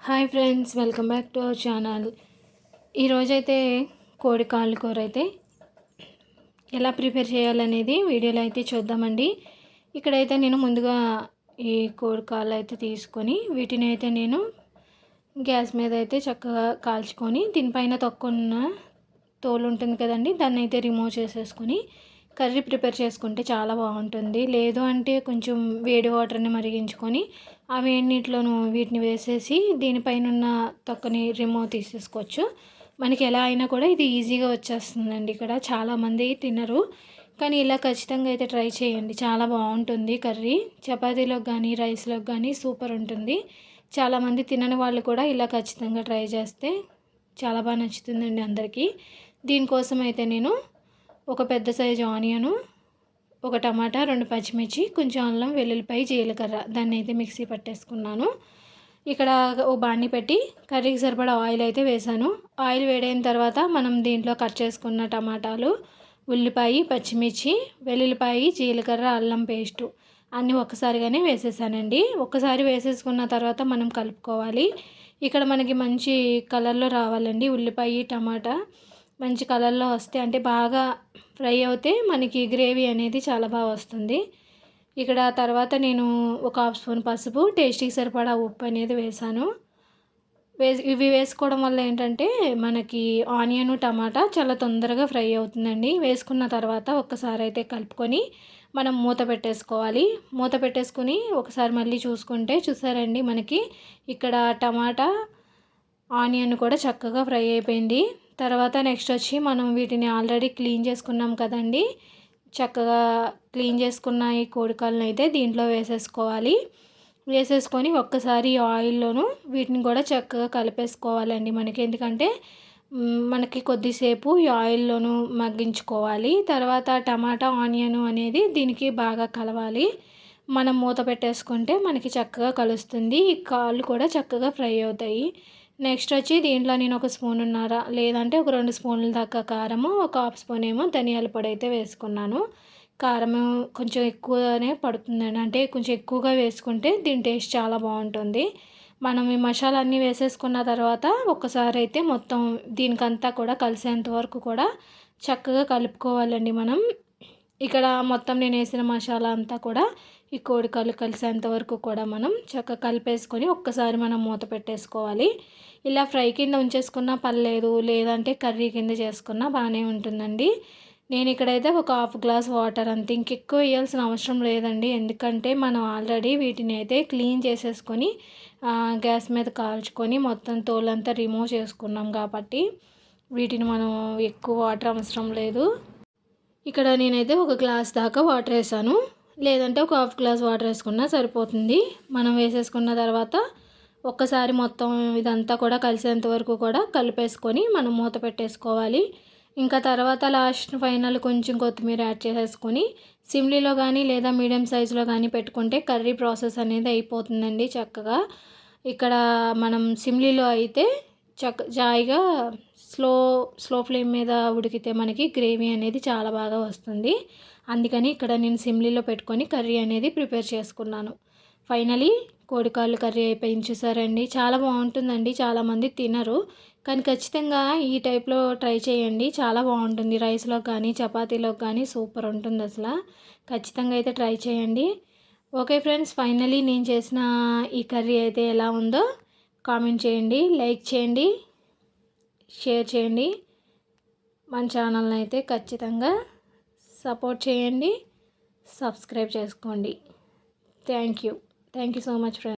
Hi friends, welcome back to our channel. ఈరోజైతే కోడి కాళ్ళు కూర అయితే ఎలా ప్రిపేర్ చేయాలనేది వీడియోలో అయితే చూద్దామండి. ఇక్కడైతే నేను ముందుగా ఈ కోడి కాళ్ళు అయితే తీసుకొని వీటిని అయితే నేను గ్యాస్ మీద అయితే చక్కగా కాల్చుకొని దీనిపైన తొక్కున్న తోలు ఉంటుంది కదండి, దాన్ని అయితే రిమూవ్ చేసేసుకొని కర్రీ ప్రిపేర్ చేసుకుంటే చాలా బాగుంటుంది. లేదు అంటే కొంచెం వేడి వాటర్ని మరిగించుకొని ఆ వేడి నీటిలోనూ వీటిని వేసేసి దీనిపైన ఉన్న తొక్కని రిమూవ్ తీసేసుకోవచ్చు. మనకి ఎలా అయినా కూడా ఇది ఈజీగా వచ్చేస్తుందండి. ఇక్కడ చాలామంది తినరు, కానీ ఇలా ఖచ్చితంగా అయితే ట్రై చేయండి. చాలా బాగుంటుంది కర్రీ. చపాతీలోకి కానీ రైస్లోకి కానీ సూపర్ ఉంటుంది. చాలామంది తినని వాళ్ళు కూడా ఇలా ఖచ్చితంగా ట్రై చేస్తే చాలా బాగా నచ్చుతుందండి అందరికీ. దీనికోసం అయితే నేను ఒక పెద్ద సైజు ఆనియను, ఒక టమాటా, 2 పచ్చిమిర్చి, కొంచెం అల్లం, వెల్లుల్లిపాయ, జీలకర్ర దాన్ని అయితే మిక్సీ పట్టేసుకున్నాను. ఇక్కడ ఓ బాండి పెట్టి కర్రీకి సరిపడా ఆయిల్ అయితే వేసాను. ఆయిల్ వేడైన తర్వాత మనం దీంట్లో కట్ చేసుకున్న టమాటాలు, ఉల్లిపాయ, పచ్చిమిర్చి, వెల్లుల్లిపాయ, జీలకర్ర, అల్లం పేస్టు అన్నీ ఒక్కసారిగానే వేసేసానండి. ఒక్కసారి వేసేసుకున్న తర్వాత మనం కలుపుకోవాలి. ఇక్కడ మనకి మంచి కలర్లో రావాలండి. ఉల్లిపాయ, టమాటా మంచి కలర్లో వస్తే, అంటే బాగా ఫ్రై అవుతే మనకి గ్రేవీ అనేది చాలా బాగా వస్తుంది. ఇక్కడ తర్వాత నేను ఒక హాఫ్ స్పూన్ పసుపు, టేస్ట్కి సరిపడా ఉప్పు అనేది వేసాను. ఇవి వేసుకోవడం వల్ల ఏంటంటే మనకి ఆనియన్, టమాటా చాలా తొందరగా ఫ్రై అవుతుందండి. వేసుకున్న తర్వాత ఒక్కసారి అయితే కలుపుకొని మనం మూత పెట్టేసుకోవాలి. మూత పెట్టేసుకుని ఒకసారి మళ్ళీ చూసుకుంటే చూసారండి, మనకి ఇక్కడ టమాటా, ఆనియన్ కూడా చక్కగా ఫ్రై అయిపోయింది. తర్వాత నెక్స్ట్ వచ్చి మనం వీటిని ఆల్రెడీ క్లీన్ చేసుకున్నాం కదండి. చక్కగా క్లీన్ చేసుకున్న ఈ కోడికాళ్ళని అయితే దీంట్లో వేసేసుకోవాలి. వేసేసుకొని ఒక్కసారి ఆయిల్లోనూ వీటిని కూడా చక్కగా కలిపేసుకోవాలండి. మనకి ఎందుకంటే మనకి కొద్దిసేపు ఈ ఆయిల్లోనూ మగ్గించుకోవాలి. తర్వాత టమాటా, ఆనియన్ అనేది దీనికి బాగా కలవాలి. మనం మూత పెట్టేసుకుంటే మనకి చక్కగా కలుస్తుంది. ఈ కాళ్ళు కూడా చక్కగా ఫ్రై అవుతాయి. నెక్స్ట్ వచ్చి దీంట్లో నేను ఒక స్పూనున్నర లేదంటే ఒక 2 స్పూన్ల దాకా కారము, ఒక హాఫ్ స్పూన్ ఏమో ధనియాల పొడి అయితే వేసుకున్నాను. కారము కొంచెం ఎక్కువనే పడుతుందండి, అంటే కొంచెం ఎక్కువగా వేసుకుంటే దీని టేస్ట్ చాలా బాగుంటుంది. మనం ఈ మసాలా అన్నీ వేసేసుకున్న తర్వాత ఒక్కసారి అయితే మొత్తం దీనికంతా కూడా కలిసేంత వరకు కూడా చక్కగా కలుపుకోవాలండి మనం. ఇక్కడ మొత్తం నేను వేసిన మసాలా అంతా కూడా ఈ కోడికాళ్ళు కలిసేంత వరకు కూడా మనం చక్కగా కలిపేసుకొని ఒక్కసారి మనం మూత పెట్టేసుకోవాలి. ఇలా ఫ్రై కింద ఉంచేసుకున్నా పర్లేదు, లేదంటే కర్రీ కింద చేసుకున్నా బాగానే ఉంటుందండి. నేను ఇక్కడైతే ఒక హాఫ్ గ్లాస్ వాటర్ అంతే, ఇంకెక్కువ వేయాల్సిన అవసరం లేదండి. ఎందుకంటే మనం ఆల్రెడీ వీటిని అయితే క్లీన్ చేసేసుకొని గ్యాస్ మీద కాల్చుకొని మొత్తం తోలంతా రిమూవ్ చేసుకున్నాం కాబట్టి వీటిని మనం ఎక్కువ వాటర్ అవసరం లేదు. ఇక్కడ నేనైతే ఒక గ్లాస్ దాకా వాటర్ వేసాను, లేదంటే ఒక హాఫ్ గ్లాస్ వాటర్ వేసుకున్నా సరిపోతుంది. మనం వేసేసుకున్న తర్వాత ఒక్కసారి మొత్తం ఇదంతా కూడా కలిసేంత వరకు కూడా కలిపేసుకొని మనం మూత పెట్టేసుకోవాలి. ఇంకా తర్వాత లాస్ట్ ఫైనల్ కొంచెం కొత్తిమీర యాడ్ చేసేసుకొని సిమ్లీలో కానీ లేదా మీడియం సైజులో కానీ పెట్టుకుంటే కర్రీ ప్రాసెస్ అనేది అయిపోతుందండి చక్కగా. ఇక్కడ మనం సిమ్లీలో అయితే జాయిగా స్లో ఫ్లేమ్ మీద ఉడికితే మనకి గ్రేవీ అనేది చాలా బాగా వస్తుంది. అందుకని ఇక్కడ నేను సిమ్లీలో పెట్టుకొని కర్రీ అనేది ప్రిపేర్ చేసుకున్నాను. ఫైనలీ కోడికాళ్ళు కర్రీ అయిపోయింది. చూసారండి, చాలా బాగుంటుందండి. చాలామంది తినరు, కానీ ఖచ్చితంగా ఈ టైప్లో ట్రై చేయండి. చాలా బాగుంటుంది. రైస్లో కానీ చపాతీలో కానీ సూపర్ ఉంటుంది అసలు. ఖచ్చితంగా అయితే ట్రై చేయండి. ఓకే ఫ్రెండ్స్, ఫైనలీ నేను చేసిన ఈ కర్రీ అయితే ఎలా ఉందో కామెంట్ చేయండి, లైక్ చేయండి, షేర్ చేయండి. మన ఛానల్ని అయితే ఖచ్చితంగా సపోర్ట్ చేయండి, సబ్స్క్రైబ్ చేసుకోండి. Thank you so much friends.